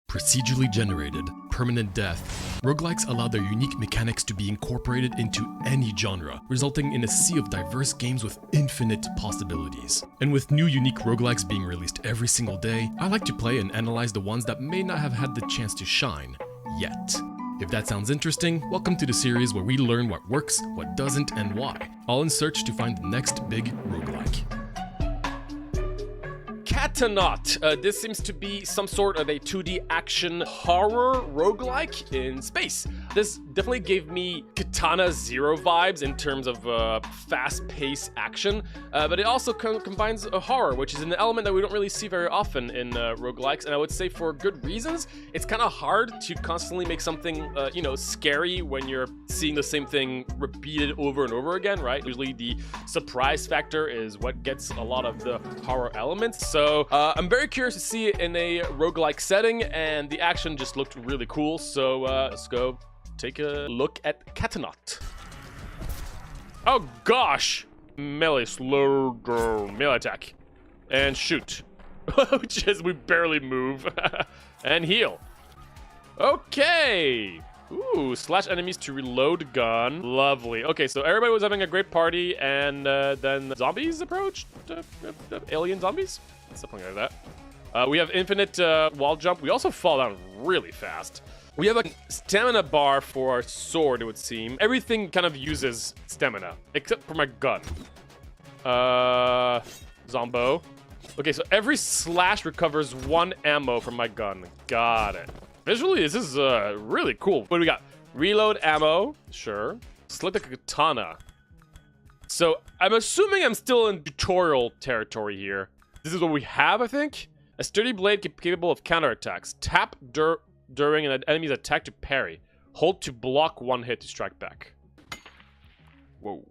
Procedurally generated, permanent death, roguelikes allow their unique mechanics to be incorporated into any genre, resulting in a sea of diverse games with infinite possibilities. And with new unique roguelikes being released every single day, I like to play and analyze the ones that may not have had the chance to shine yet. If that sounds interesting, welcome to the series where we learn what works, what doesn't, and why, all in search to find the next big roguelike. Katanaut. This seems to be some sort of a 2D action horror roguelike in space. This definitely gave me Katana Zero vibes in terms of fast-paced action, but it also combines a horror, which is an element that we don't really see very often in roguelikes, and I would say for good reasons. It's kind of hard to constantly make something, scary when you're seeing the same thing repeated over and over again, right? Usually the surprise factor is what gets a lot of the horror elements. So I'm very curious to see it in a roguelike setting, and the action just looked really cool. So let's go take a look at Katanaut. Oh gosh! Melee, slow down, melee attack. And shoot. Which is, we barely move. And heal. Okay! Ooh, slash enemies to reload gun. Lovely. Okay, so everybody was having a great party, and then zombies approached? Alien zombies? Something like that. We have infinite wall jump. We also fall down really fast. We have a stamina bar for our sword, it would seem. Everything kind of uses stamina, except for my gun. Zombo. Okay, so every slash recovers 1 ammo from my gun. Got it. Visually, this is really cool. What do we got? Reload ammo. Sure. Select a katana. So I'm assuming I'm still in tutorial territory here. This is what we have, I think. A sturdy blade capable of counterattacks. Tap during an enemy's attack to parry. Hold to block 1 hit to strike back. Whoa.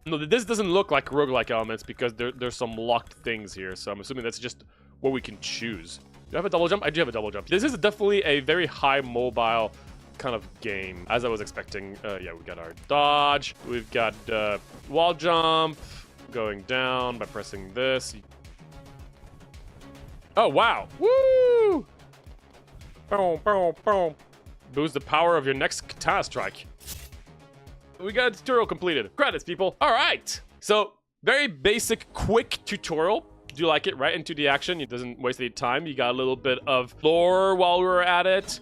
No, this doesn't look like roguelike elements because there's some locked things here. So I'm assuming that's just what we can choose. Do I have a double jump? I do have a double jump. This is definitely a very high mobile kind of game, as I was expecting. Yeah, we got our dodge. We've got wall jump, going down by pressing this. Oh, wow. Woo! Boom, boom, boom. Boost the power of your next katana strike. We got a tutorial completed. Credits, people. All right. So, very basic, quick tutorial. Do you like it? Right into the action. It doesn't waste any time. You got a little bit of lore while we were at it.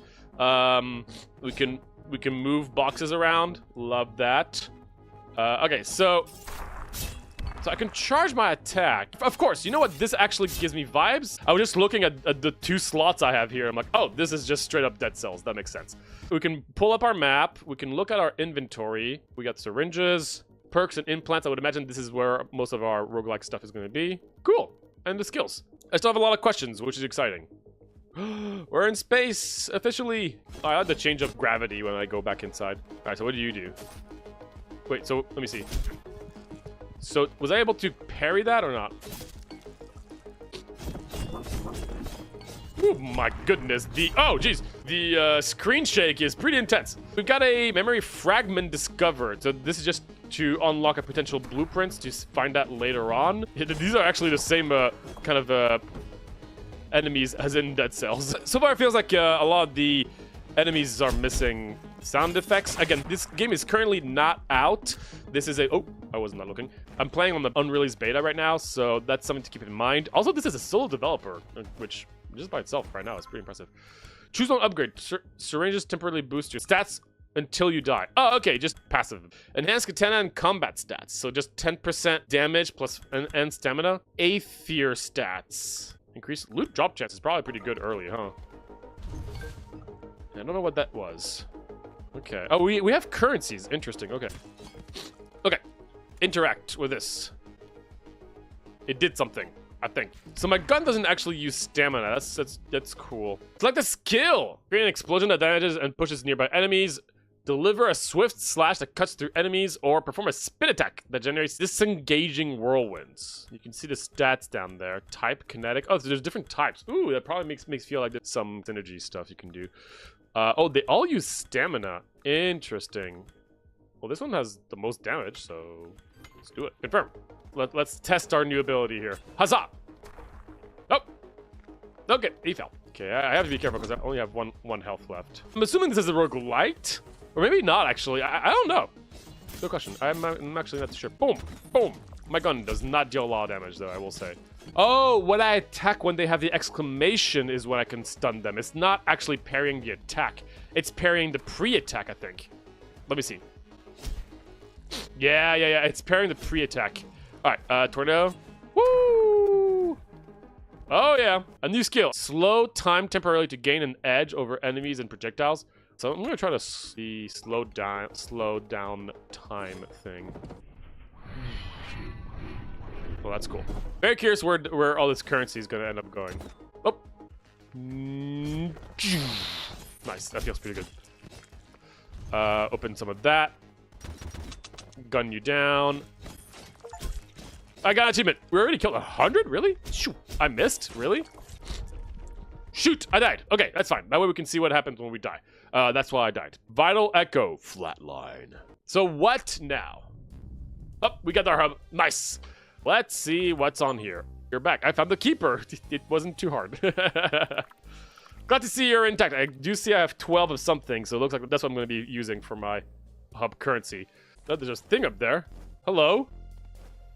We can move boxes around. Love that. Okay, so I can charge my attack. Of course, you know what? This actually gives me vibes. I was just looking at the 2 slots I have here. I'm like, oh, this is just straight up Dead Cells. That makes sense. We can pull up our map. We can look at our inventory. We got syringes, perks, and implants. I would imagine this is where most of our roguelike stuff is going to be. Cool. And the skills. I still have a lot of questions, which is exciting. We're in space, officially. Oh, I had to change up gravity when I go back inside. All right, so what do you do? Wait, so let me see. So, was I able to parry that or not? Oh my goodness, oh geez, the screen shake is pretty intense. We've got a memory fragment discovered, so this is just to unlock a potential blueprints to find that later on. These are actually the same kind of enemies as in Dead Cells. So far it feels like a lot of the enemies are missing sound effects. Again, this game is currently not out. This is oh, I was not looking. I'm playing on the unreleased beta right now, so that's something to keep in mind. Also, this is a solo developer, which just by itself right now is pretty impressive. Choose one upgrade. Syringes temporarily boost your stats until you die. Oh, okay, just passive. Enhance katana and combat stats. So just 10% damage plus and stamina. Aether stats. Increase loot drop chance is probably pretty good early, huh? I don't know what that was. Okay. Oh, we have currencies. Interesting. Okay. Okay. Interact with this. It did something, I think. So my gun doesn't actually use stamina. That's cool. Select a skill. Create an explosion that damages and pushes nearby enemies. Deliver a swift slash that cuts through enemies, or perform a spin attack that generates disengaging whirlwinds. You can see the stats down there. Type, kinetic. Oh, so there's different types. Ooh, that probably makes feel like there's some synergy stuff you can do. Oh, they all use stamina. Interesting. Well, this one has the most damage, so let's do it. Confirm. Let's test our new ability here. Huzzah! Oh! Okay, he fell. Okay, I have to be careful because I only have one health left. I'm assuming this is a roguelite, or maybe not actually. I don't know. Good question. I'm actually not sure. Boom, boom. My gun does not deal a lot of damage though, I will say. Oh, when I attack when they have the exclamation is when I can stun them. It's not actually parrying the attack. It's parrying the pre-attack, I think. Let me see. Yeah. It's parrying the pre-attack. All right, tornado. Woo! Oh yeah, a new skill. Slow time temporarily to gain an edge over enemies and projectiles. So I'm gonna try to see slow down time thing. Well, that's cool. Very curious where all this currency is gonna end up going. Oh. Nice, that feels pretty good. Open some of that. Gun you down. I got an achievement. We already killed 100? Really? Shoot. I missed? Really? Shoot, I died. Okay, that's fine. That way we can see what happens when we die. That's why I died. Vital Echo, flatline. So what now? Oh, we got our hub. Nice. Let's see what's on here. You're back. I found the keeper. It wasn't too hard. Glad to see you're intact. I do see I have 12 of something, so it looks like that's what I'm going to be using for my hub currency. Oh, there's a thing up there. Hello?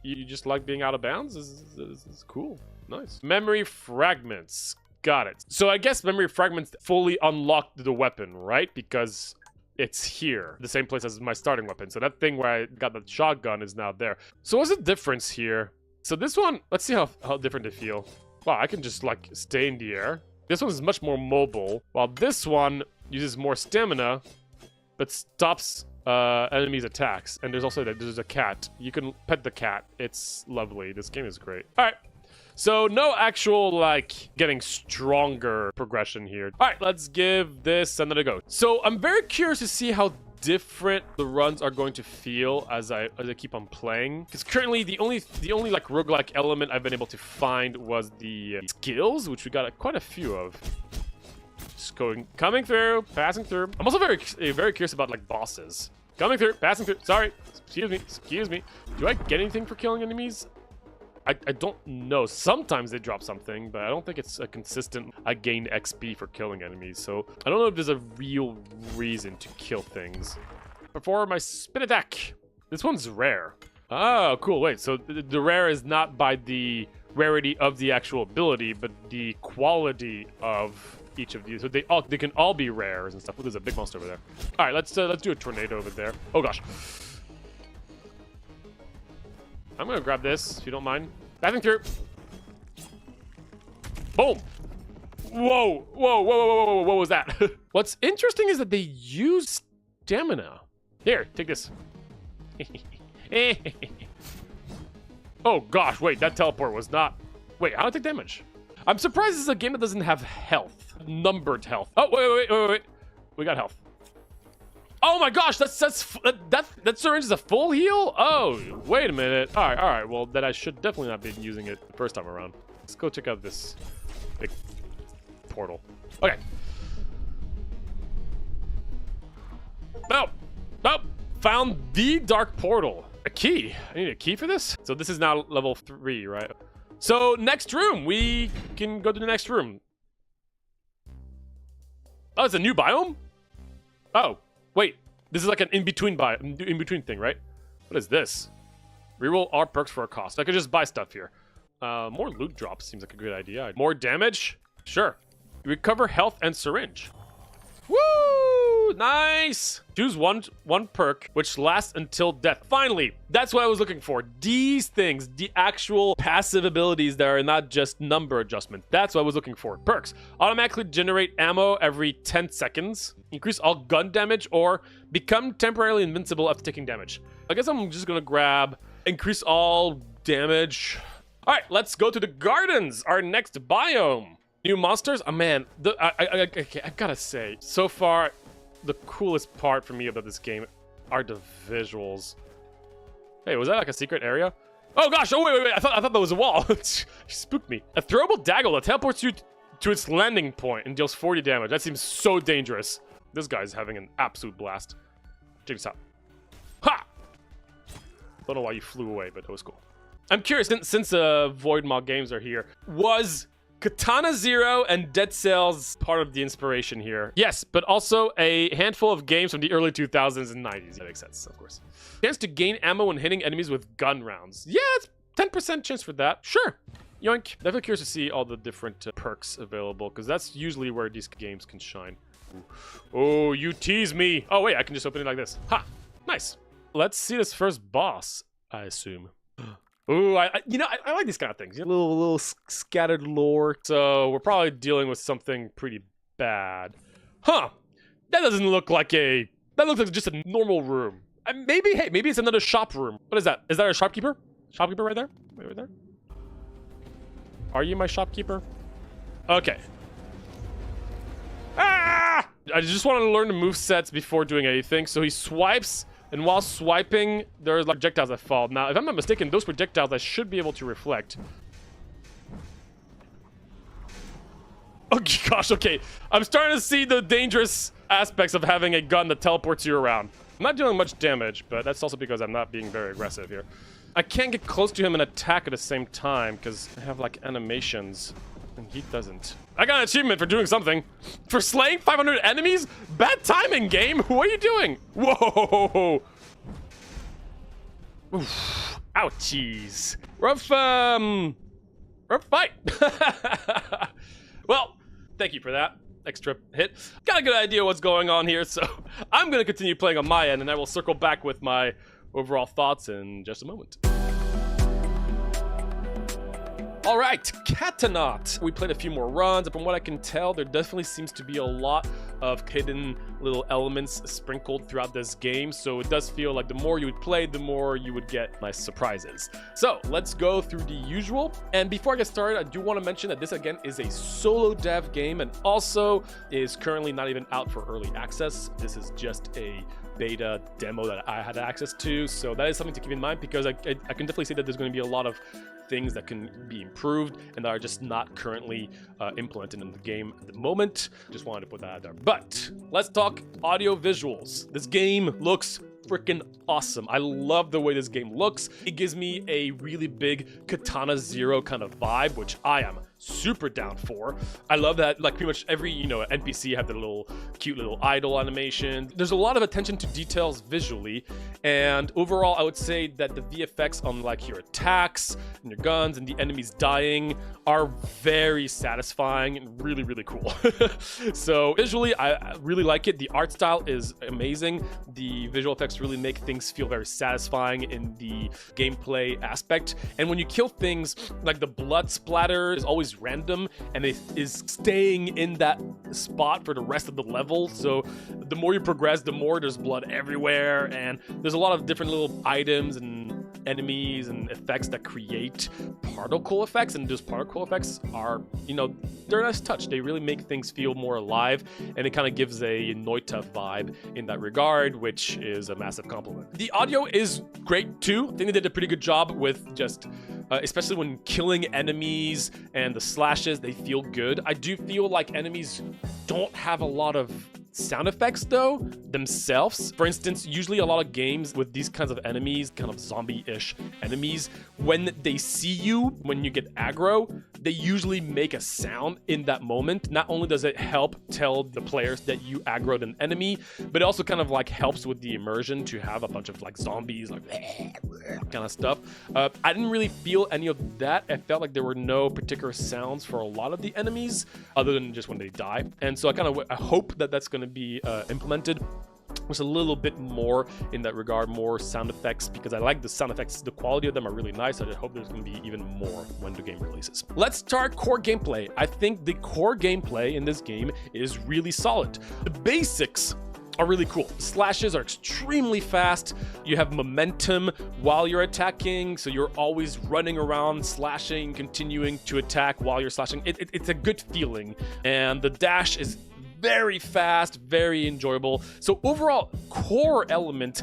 You just like being out of bounds? This is cool. Nice. Memory fragments. Got it. So I guess memory fragments fully unlocked the weapon, right? Because it's here. The same place as my starting weapon. So that thing where I got the shotgun is now there. So what's the difference here? So this one, let's see how different they feel. Wow, I can just like stay in the air. This one is much more mobile, while this one uses more stamina, but stops enemies' attacks. And there's also there's a cat. You can pet the cat. It's lovely. This game is great. All right. So no actual like getting stronger progression here. All right, let's give this another go. So I'm very curious to see how different the runs are going to feel as I keep on playing. Because currently the only like roguelike element I've been able to find was the skills, which we got quite a few of. Just coming through, passing through. I'm also very curious about like bosses. Coming through, passing through. Sorry, excuse me. Do I get anything for killing enemies? I don't know. Sometimes they drop something, but I don't think it's a consistent. I gain XP for killing enemies, so I don't know if there's a real reason to kill things. Perform my spin attack. This one's rare. Oh, cool. Wait, so the rare is not by the rarity of the actual ability, but the quality of each of these. So they can all be rares and stuff. Oh, there's a big monster over there. All right, let's do a tornado over there. Oh gosh. I'm gonna grab this, if you don't mind. Passing through. Boom. Whoa. What was that? What's interesting is that they use stamina. Here, take this. Oh gosh, wait, that teleport was not... Wait, how do I take damage? I'm surprised this is a game that doesn't have health. Numbered health. Oh, wait. We got health. Oh my gosh, that syringe is a full heal? Oh, wait a minute. All right. Well, then I should definitely not be using it the first time around. Let's go check out this big portal. Okay. Nope. Found the dark portal. A key. I need a key for this? So this is now level 3, right? So next room. We can go to the next room. Oh, it's a new biome? Oh. Wait, this is like an in-between thing, right? What is this? Reroll R perks for a cost. I could just buy stuff here. More loot drops seems like a good idea. More damage? Sure. Recover health and syringe. Woo! Nice! Choose one perk, which lasts until death. Finally, that's what I was looking for. These things, the actual passive abilities that are not just number adjustment. That's what I was looking for. Perks. Automatically generate ammo every 10 seconds. Increase all gun damage or become temporarily invincible after taking damage. I guess I'm just gonna grab increase all damage. All right, let's go to the gardens, our next biome. New monsters? Oh man, I've gotta say, so far, the coolest part for me about this game are the visuals. Hey, was that like a secret area? Oh gosh, oh wait, I thought that was a wall. She spooked me. A throwable dagger that teleports you to its landing point and deals 40 damage. That seems so dangerous. This guy's having an absolute blast. Check this out. Ha! Don't know why you flew away, but that was cool. I'm curious, since Void Mod games are here, was Katana Zero and Dead Cells part of the inspiration here. Yes, but also a handful of games from the early 2000s and 90s. That makes sense, of course. Chance to gain ammo when hitting enemies with gun rounds. Yeah, it's 10% chance for that. Sure. Yoink. Definitely curious to see all the different perks available, because that's usually where these games can shine. Ooh. Oh, you tease me. Oh, wait, I can just open it like this. Ha! Nice. Let's see this first boss, I assume. Ooh, I like these kind of things. Little scattered lore. So we're probably dealing with something pretty bad. Huh. That doesn't look like that looks like just a normal room. Maybe it's another shop room. What is that? Is that a shopkeeper? Shopkeeper right there? Wait, right there? Are you my shopkeeper? Okay. Ah! I just wanted to learn the movesets before doing anything. So he swipes, and while swiping, there's like projectiles that fall. Now, if I'm not mistaken, those projectiles I should be able to reflect. Oh gosh, okay. I'm starting to see the dangerous aspects of having a gun that teleports you around. I'm not doing much damage, but that's also because I'm not being very aggressive here. I can't get close to him and attack at the same time because I have like animations and he doesn't. I got an achievement for doing something. For slaying 500 enemies? Bad timing, game. What are you doing? Whoa. Oof. Ouchies. Rough fight. Well, thank you for that extra hit. Got a good idea what's going on here, so I'm gonna continue playing on my end and I will circle back with my overall thoughts in just a moment. All right, Katanaut. We played a few more runs, and from what I can tell, there definitely seems to be a lot of hidden little elements sprinkled throughout this game, so it does feel like the more you would play, the more you would get nice surprises. So let's go through the usual, and before I get started, I do want to mention that this again is a solo dev game, and also is currently not even out for early access. This is just a beta demo that I had access to, so that is something to keep in mind, because I can definitely say that there's going to be a lot of things that can be improved and that are just not currently implemented in the game at the moment. Just wanted to put that out there. But let's talk audio visuals. This game looks freaking awesome. I love the way this game looks. It gives me a really big Katana Zero kind of vibe, which I am super down for. I love that, like, pretty much every, NPC have the little cute little idle animation. There's a lot of attention to details visually, and overall I would say that the VFX on like your attacks and your guns and the enemies dying are very satisfying and really, really cool. So visually, I really like it. The art style is amazing. The visual effects really make things feel very satisfying in the gameplay aspect. And when you kill things, like the blood splatter is always random and it is staying in that spot for the rest of the level. So the more you progress, the more there's blood everywhere, and there's a lot of different little items and enemies and effects that create particle effects, and those particle effects are, they're a nice touch. They really make things feel more alive, and it kind of gives a Noita vibe in that regard, which is a massive compliment. The audio is great too. I think they did a pretty good job with just especially when killing enemies and the slashes, they feel good. I do feel like enemies don't have a lot of sound effects though themselves. For instance, usually a lot of games with these kinds of enemies, kind of zombie-ish enemies, when they see you, when you get aggro, they usually make a sound in that moment. Not only does it help tell the players that you aggroed an enemy, but it also kind of like helps with the immersion to have a bunch of like zombies, like kind of stuff. I didn't really feel any of that. I felt like there were no particular sounds for a lot of the enemies other than just when they die. And so I hope that that's going to be implemented with a little bit more in that regard, more sound effects, because I like the sound effects. The quality of them are really nice. I just hope there's going to be even more when the game releases. Let's start core gameplay. I think the core gameplay in this game is really solid. The basics are really cool. The slashes are extremely fast. You have momentum while you're attacking, so you're always running around, slashing, continuing to attack while you're slashing. It's a good feeling, and the dash is very fast, very enjoyable. So overall, core element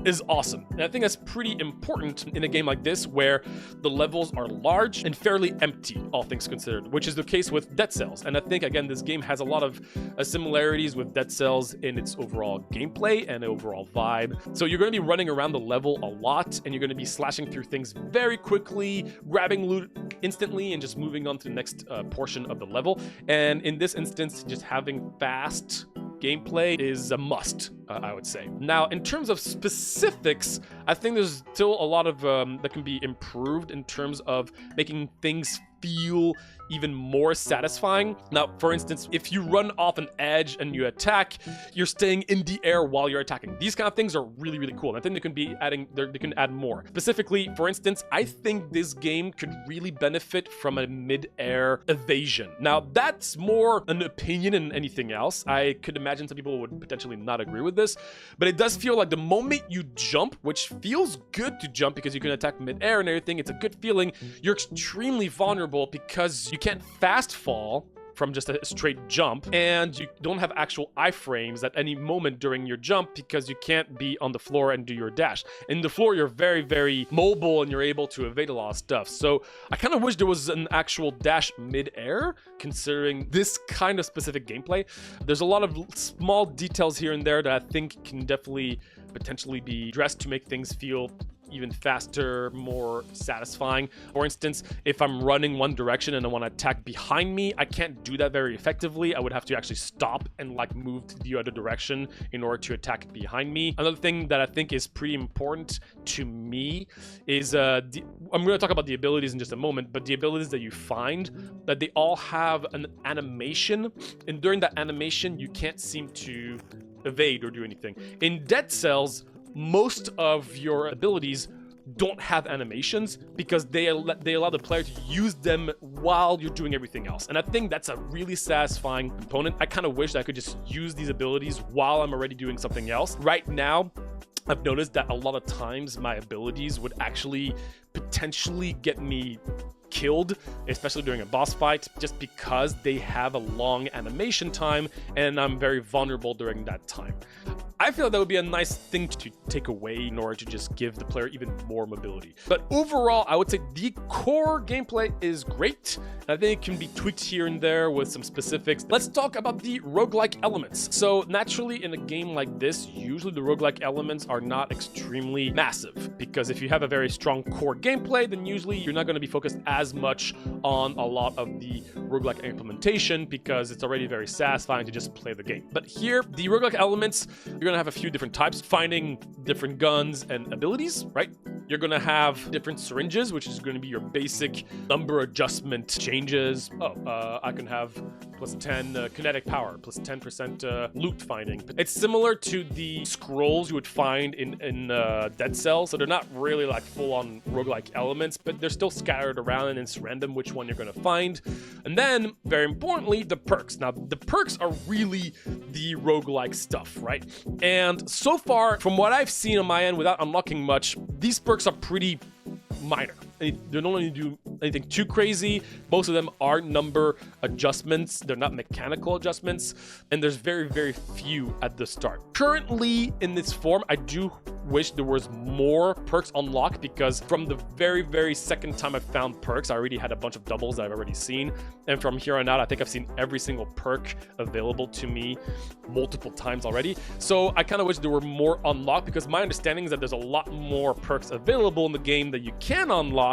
is awesome. And I think that's pretty important in a game like this where the levels are large and fairly empty, all things considered, which is the case with Dead Cells. And I think, again, this game has a lot of similarities with Dead Cells in its overall gameplay and overall vibe. So you're going to be running around the level a lot, and you're going to be slashing through things very quickly, grabbing loot instantly, and just moving on to the next portion of the level. And in this instance, just having fast gameplay is a must, I would say. Now, in terms of specifics, I think there's still a lot of that can be improved in terms of making things feel even more satisfying. Now, for instance, if you run off an edge and you attack, you're staying in the air while you're attacking. These kind of things are really, really cool. And I think they can be adding, they can add more. Specifically, for instance, I think this game could really benefit from a mid-air evasion. Now, that's more an opinion than anything else. I could imagine some people would potentially not agree with this, but it does feel like the moment you jump, which feels good to jump because you can attack mid-air and everything, it's a good feeling, you're extremely vulnerable because you can't fast fall from just a straight jump, and you don't have actual iframes at any moment during your jump because you can't be on the floor and do your dash. In the floor, you're very, very mobile and you're able to evade a lot of stuff. So I kind of wish there was an actual dash mid-air, considering this kind of specific gameplay. There's a lot of small details here and there that I think can definitely potentially be addressed to make things feel even faster, more satisfying. For instance, if I'm running one direction and I want to attack behind me, I can't do that very effectively. I would have to actually stop and like move to the other direction in order to attack behind me. Another thing that I think is pretty important to me is I'm going to talk about the abilities in just a moment, but the abilities that you find, that they all have an animation, and during that animation you can't seem to evade or do anything. In Dead Cells, most of your abilities don't have animations because they allow the player to use them while you're doing everything else. And I think that's a really satisfying component. I kind of wish that I could just use these abilities while I'm already doing something else. Right now, I've noticed that a lot of times my abilities would actually potentially get me killed, especially during a boss fight, just because they have a long animation time and I'm very vulnerable during that time. I feel that would be a nice thing to take away in order to just give the player even more mobility. But overall, I would say the core gameplay is great. I think it can be tweaked here and there with some specifics. Let's talk about the roguelike elements. So naturally, in a game like this, usually the roguelike elements are not extremely massive, because if you have a very strong core gameplay, then usually you're not going to be focused as much on a lot of the roguelike implementation because it's already very satisfying to just play the game. But here, the roguelike elements, you're going to have a few different types, finding different guns and abilities, right? You're going to have different syringes, which is going to be your basic number adjustment changes. I can have plus 10 kinetic power, plus 10% loot finding. It's similar to the scrolls you would find in Dead Cells, so they're not really like full-on roguelike elements, but they're still scattered around and it's random which one you're going to find. And then, very importantly, the perks. Now, the perks are really the roguelike stuff, right? And so far, from what I've seen on my end without unlocking much, these perks are pretty minor. They don't really do anything too crazy. Most of them are number adjustments. They're not mechanical adjustments. And there's very, very few at the start. Currently, in this form, I do wish there was more perks unlocked, because from the very, very second time I found perks, I already had a bunch of doubles that I've already seen. And from here on out, I think I've seen every single perk available to me multiple times already. So I kind of wish there were more unlocked, because my understanding is that there's a lot more perks available in the game that you can unlock.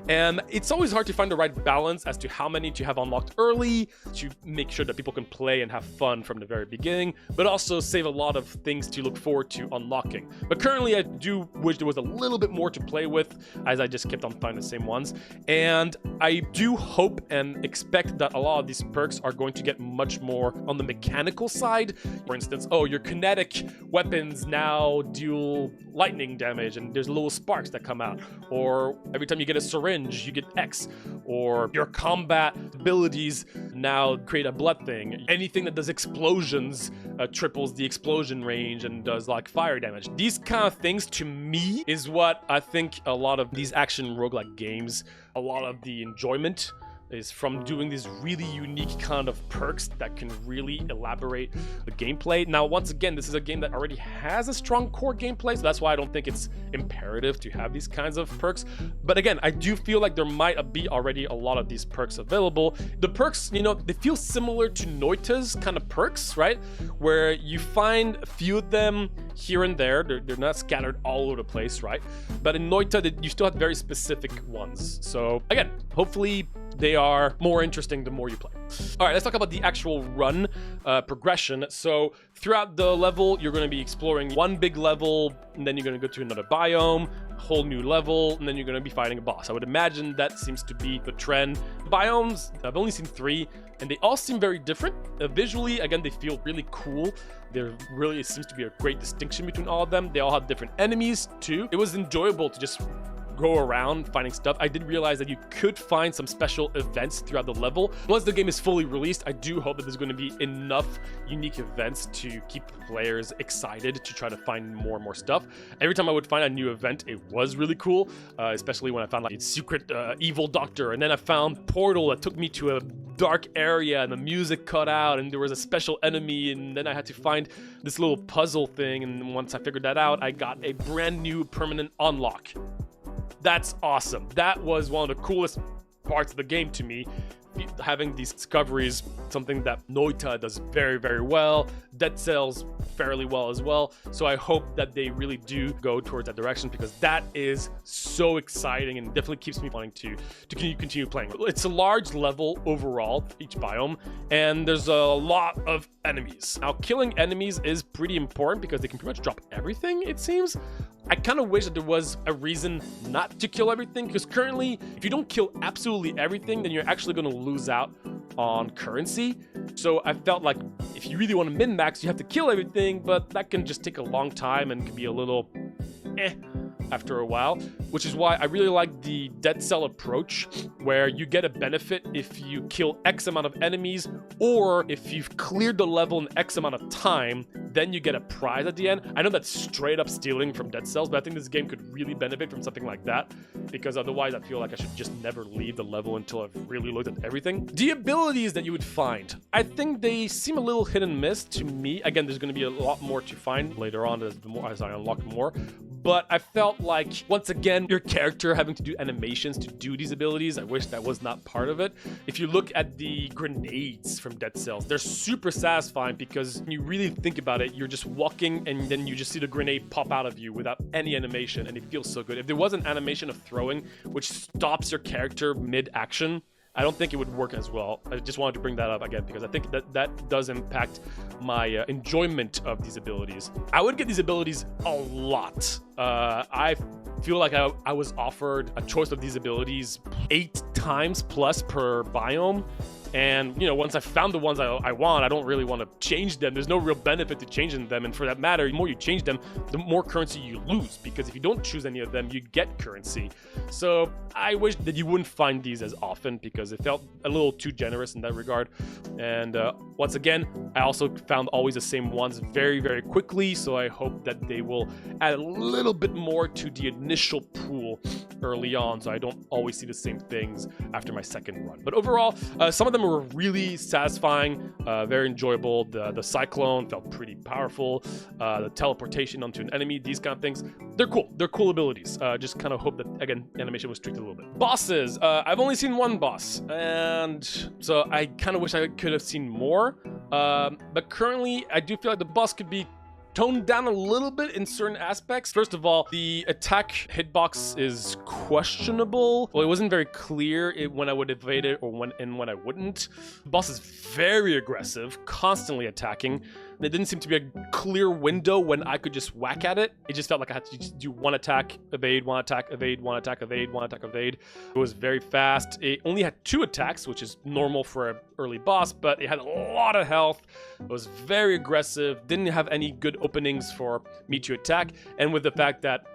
And it's always hard to find the right balance as to how many to have unlocked early to make sure that people can play and have fun from the very beginning, but also save a lot of things to look forward to unlocking. But currently, I do wish there was a little bit more to play with, as I just kept on finding the same ones. And I do hope and expect that a lot of these perks are going to get much more on the mechanical side. For instance, your kinetic weapons now deal lightning damage and there's little sparks that come out. Or every time you get a syringe, you get X. Or your combat abilities now create a blood thing. Anything that does explosions triples the explosion range and does like fire damage. These kind of things, to me, is what I think a lot of these action roguelike games, a lot of the enjoyment is from doing these really unique kind of perks that can really elaborate the gameplay. Now, once again, this is a game that already has a strong core gameplay, so that's why I don't think it's imperative to have these kinds of perks. But again, I do feel like there might be already a lot of these perks available. The perks, you know, they feel similar to Noita's kind of perks, right? Where you find a few of them here and there. They're not scattered all over the place, right? But in Noita, you still have very specific ones. So again, hopefully they are more interesting the more you play. All right, let's talk about the actual run progression. So throughout the level, you're going to be exploring one big level, and then you're going to go to another biome, a whole new level, and then you're going to be fighting a boss. I would imagine that seems to be the trend. Biomes, I've only seen 3, and they all seem very different. Visually, again, they feel really cool. There really seems to be a great distinction between all of them. They all have different enemies too. It was enjoyable to just go around finding stuff. I did realize that you could find some special events throughout the level. Once the game is fully released, I do hope that there's going to be enough unique events to keep players excited to try to find more and more stuff. Every time I would find a new event, it was really cool, especially when I found like a secret evil doctor, and then I found portal that took me to a dark area and the music cut out and there was a special enemy, and then I had to find this little puzzle thing, and once I figured that out, I got a brand new permanent unlock. That's awesome. That was one of the coolest parts of the game to me. Having these discoveries, something that Noita does very, very well. Dead Cells fairly well as well. So I hope that they really do go towards that direction, because that is so exciting and definitely keeps me wanting to continue playing. It's a large level overall, each biome, and there's a lot of enemies. Now, killing enemies is pretty important because they can pretty much drop everything, it seems. I kind of wish that there was a reason not to kill everything, because currently, if you don't kill absolutely everything, then you're actually going to lose out on currency. So I felt like if you really want to min-max, you have to kill everything, but that can just take a long time and can be a little after a while, which is why I really like the Dead Cell approach, where you get a benefit if you kill X amount of enemies, or if you've cleared the level in X amount of time, then you get a prize at the end. I know that's straight up stealing from Dead Cells, but I think this game could really benefit from something like that, because otherwise I feel like I should just never leave the level until I've really looked at everything. The abilities that you would find, I think they seem a little hit and miss to me. Again, there's going to be a lot more to find later on as I unlock more, but I felt like, once again, your character having to do animations to do these abilities, I wish that was not part of it. If you look at the grenades from Dead Cells, they're super satisfying, because when you really think about it, you're just walking and then you just see the grenade pop out of you without any animation, and it feels so good. If there was an animation of throwing which stops your character mid-action, I don't think it would work as well. I just wanted to bring that up again, because I think that does impact my enjoyment of these abilities. I would get these abilities a lot. I feel like I was offered a choice of these abilities 8 times plus per biome. And, you know, once I found the ones I want, I don't really want to change them. There's no real benefit to changing them. And for that matter, the more you change them, the more currency you lose. Because if you don't choose any of them, you get currency. So I wish that you wouldn't find these as often, because it felt a little too generous in that regard. And once again, I also found always the same ones very, very quickly. So I hope that they will add a little bit more to the initial pool early on, so I don't always see the same things after my second run. But overall, some of them were really satisfying, very enjoyable. The cyclone felt pretty powerful. The teleportation onto an enemy, these kind of things, they're cool. They're cool abilities. Just kind of hope that, again, animation was tweaked a little bit. Bosses, I've only seen one boss, and so I kind of wish I could have seen more. But currently, I do feel like the boss could be toned down a little bit in certain aspects. First of all, the attack hitbox is questionable. Well, it wasn't very clear when I would evade it or when I wouldn't. The boss is very aggressive, constantly attacking. There didn't seem to be a clear window when I could just whack at it. It just felt like I had to just do one attack, evade, one attack, evade, one attack, evade, one attack, evade. It was very fast. It only had 2 attacks, which is normal for an early boss, but it had a lot of health. It was very aggressive, didn't have any good openings for me to attack. And with the fact that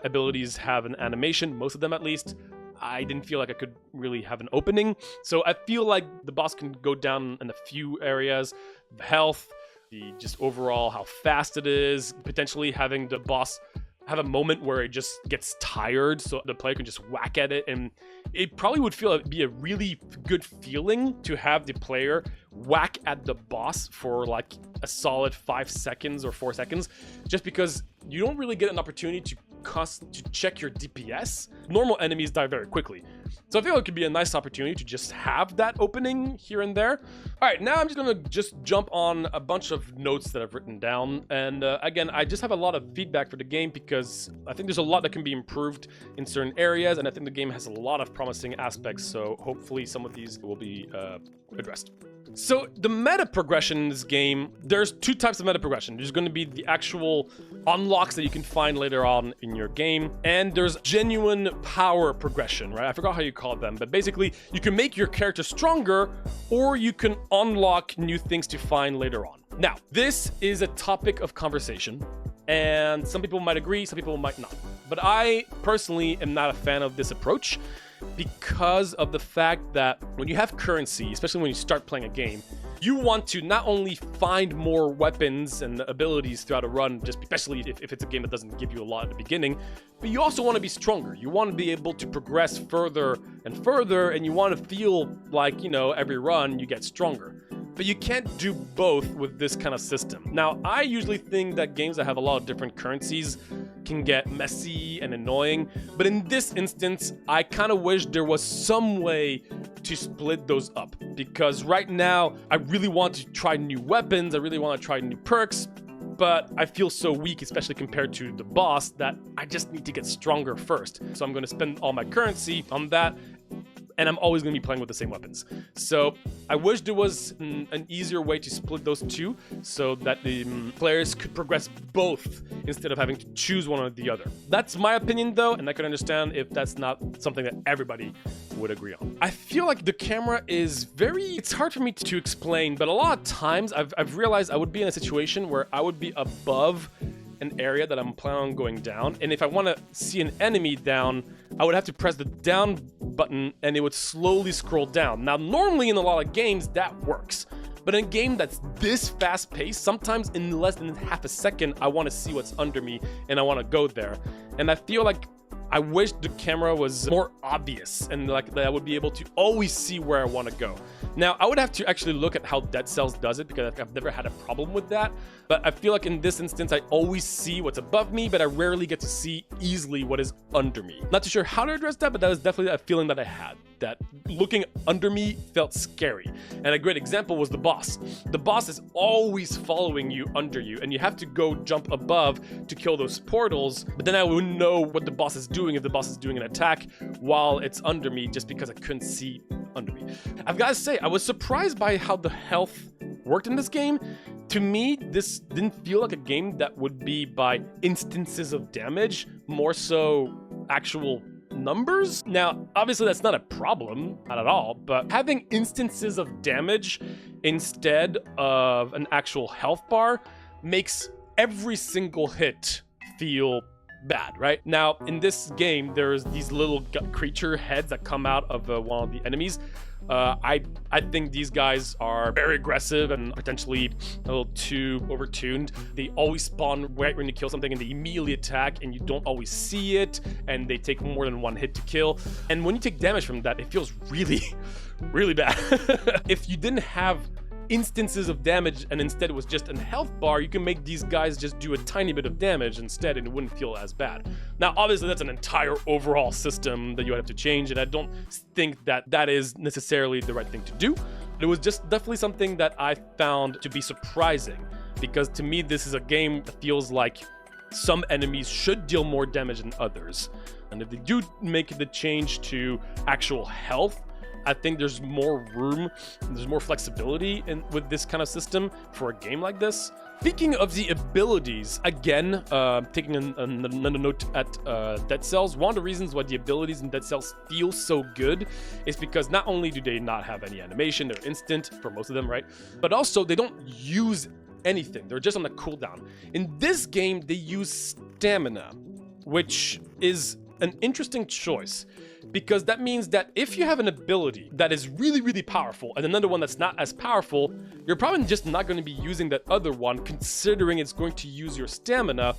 abilities have an animation, most of them at least, I didn't feel like I could really have an opening. So I feel like the boss can go down in a few areas. The health, the just overall how fast it is, potentially having the boss have a moment where it just gets tired, so the player can just whack at it, and it probably would be a really good feeling to have the player whack at the boss for like a solid 5 seconds or 4 seconds, just because you don't really get an opportunity to check your DPS. Normal enemies die very quickly. So I feel it could be a nice opportunity to just have that opening here and there. All right, now I'm just gonna jump on a bunch of notes that I've written down. And again, I just have a lot of feedback for the game because I think there's a lot that can be improved in certain areas, and I think the game has a lot of promising aspects. So hopefully some of these will be addressed. So the meta progression in this game, there's 2 types of meta progression. There's going to be the actual unlocks that you can find later on in your game, and there's genuine power progression, right? I forgot how you call them, but basically you can make your character stronger, or you can unlock new things to find later on. Now, this is a topic of conversation, and some people might agree, some people might not. But I personally am not a fan of this approach, because of the fact that when you have currency, especially when you start playing a game, you want to not only find more weapons and abilities throughout a run, just especially if it's a game that doesn't give you a lot at the beginning, but you also want to be stronger. You want to be able to progress further and further, and you want to feel like, you know, every run you get stronger. But you can't do both with this kind of system. Now, I usually think that games that have a lot of different currencies can get messy and annoying, but in this instance, I kind of wish there was some way to split those up, because right now, I really want to try new weapons, I really want to try new perks, but I feel so weak, especially compared to the boss, that I just need to get stronger first. So I'm going to spend all my currency on that, and I'm always going to be playing with the same weapons. So I wish there was an easier way to split those two so that the players could progress both instead of having to choose one or the other. That's my opinion though, and I can understand if that's not something that everybody would agree on. I feel like the camera is it's hard for me to explain, but a lot of times I've realized I would be in a situation where I would be above an area that I'm planning on going down, and if I want to see an enemy down, I would have to press the down button and it would slowly scroll down. Now, normally in a lot of games that works, but in a game that's this fast paced, sometimes in less than half a second, I want to see what's under me and I want to go there. And I feel like I wish the camera was more obvious and like that I would be able to always see where I want to go. Now, I would have to actually look at how Dead Cells does it, because I've never had a problem with that. But I feel like in this instance, I always see what's above me, but I rarely get to see easily what is under me. Not too sure how to address that, but that was definitely a feeling that I had, that looking under me felt scary. And a great example was the boss. The boss is always following you under you, and you have to go jump above to kill those portals, but then I wouldn't know what the boss is doing if the boss is doing an attack while it's under me, just because I couldn't see under me. I've got to say, I was surprised by how the health worked in this game. To me, this didn't feel like a game that would be by instances of damage, more so actual numbers. Now, obviously that's not a problem, not at all, but having instances of damage instead of an actual health bar makes every single hit feel bad, right? Now, in this game, there's these little creature heads that come out of one of the enemies. I think these guys are very aggressive and potentially a little too overtuned. They always spawn right when you kill something and they immediately attack, and you don't always see it, and they take more than one hit to kill. And when you take damage from that, it feels really, really bad. If you didn't have instances of damage and instead it was just a health bar, you can make these guys just do a tiny bit of damage instead and it wouldn't feel as bad. Now, obviously that's an entire overall system that you would have to change, and I don't think that that is necessarily the right thing to do. It was just definitely something that I found to be surprising, because to me this is a game that feels like some enemies should deal more damage than others. And if they do make the change to actual health, I think there's more room, there's more flexibility with this kind of system for a game like this. Speaking of the abilities, again, taking another note at Dead Cells, one of the reasons why the abilities in Dead Cells feel so good is because not only do they not have any animation, they're instant for most of them, right? But also they don't use anything, they're just on the cooldown. In this game, they use stamina, which is an interesting choice, because that means that if you have an ability that is really, really powerful and another one that's not as powerful, you're probably just not going to be using that other one, considering it's going to use your stamina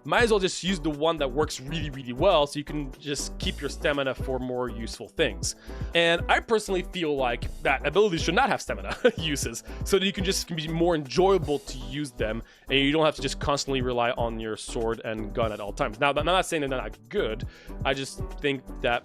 might as well just use the one that works really, really well so you can just keep your stamina for more useful things. And I personally feel like that abilities should not have stamina uses, so that you can just be more enjoyable to use them, and you don't have to just constantly rely on your sword and gun at all times. Now, I'm not saying that they're not good, I just think that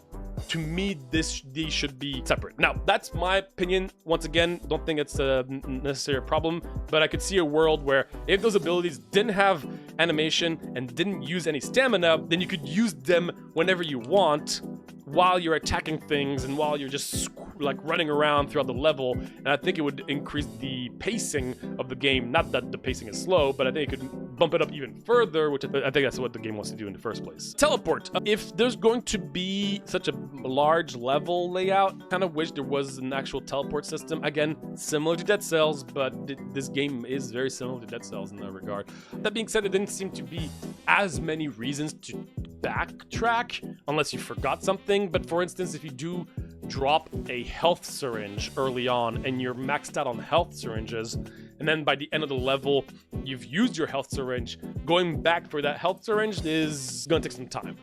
to me, these should be separate. Now, that's my opinion. Once again, don't think it's a necessary problem, but I could see a world where if those abilities didn't have animation and didn't use any stamina, then you could use them whenever you want while you're attacking things and while you're just like running around throughout the level. And I think it would increase the pacing of the game. Not that the pacing is slow, but I think it could bump it up even further, which I think that's what the game wants to do in the first place. Teleport. If there's going to be such a large level layout, kind of wish there was an actual teleport system. Again, similar to Dead Cells, but this game is very similar to Dead Cells in that regard. That being said, there didn't seem to be as many reasons to backtrack unless you forgot something. But for instance, if you do drop a health syringe early on and you're maxed out on health syringes, and then by the end of the level you've used your health syringe, going back for that health syringe is gonna take some time.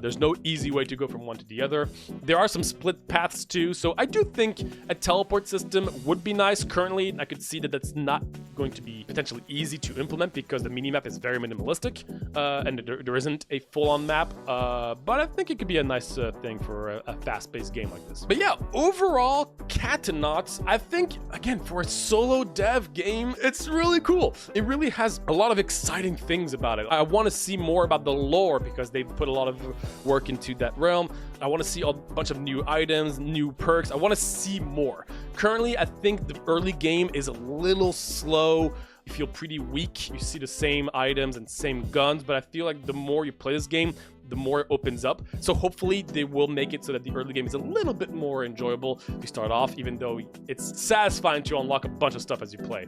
There's no easy way to go from one to the other. There are some split paths too, so I do think a teleport system would be nice. Currently, I could see that that's not going to be potentially easy to implement because the minimap is very minimalistic, and there isn't a full-on map, but I think it could be a nice thing for a fast-paced game like this. But yeah, overall, Katanaut, I think, again, for a solo dev game, it's really cool. It really has a lot of exciting things about it. I want to see more about the lore because they've put a lot of work into that realm. I want to see a bunch of new items, new perks. I want to see more. Currently, I think the early game is a little slow. You feel pretty weak. You see the same items and same guns, but I feel like the more you play this game, the more it opens up. So hopefully they will make it so that the early game is a little bit more enjoyable to start off, even though it's satisfying to unlock a bunch of stuff as you play.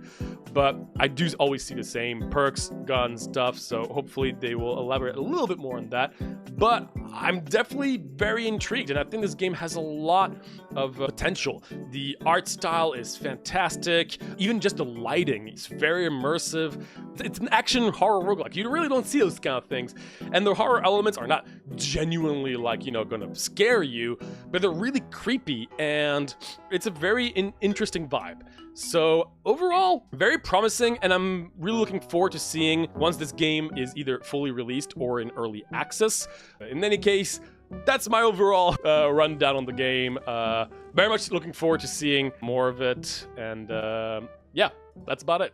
But I do always see the same perks, guns, stuff, so hopefully they will elaborate a little bit more on that. But I'm definitely very intrigued, and I think this game has a lot of potential. The art style is fantastic. Even just the lighting is very immersive. It's an action horror roguelike. You really don't see those kind of things. And the horror elements are not genuinely like, you know, gonna scare you, but they're really creepy, and it's a very interesting vibe. So overall, very promising, and I'm really looking forward to seeing once this game is either fully released or in early access. In any case, that's my overall rundown on the game. Very much looking forward to seeing more of it, and yeah, that's about it.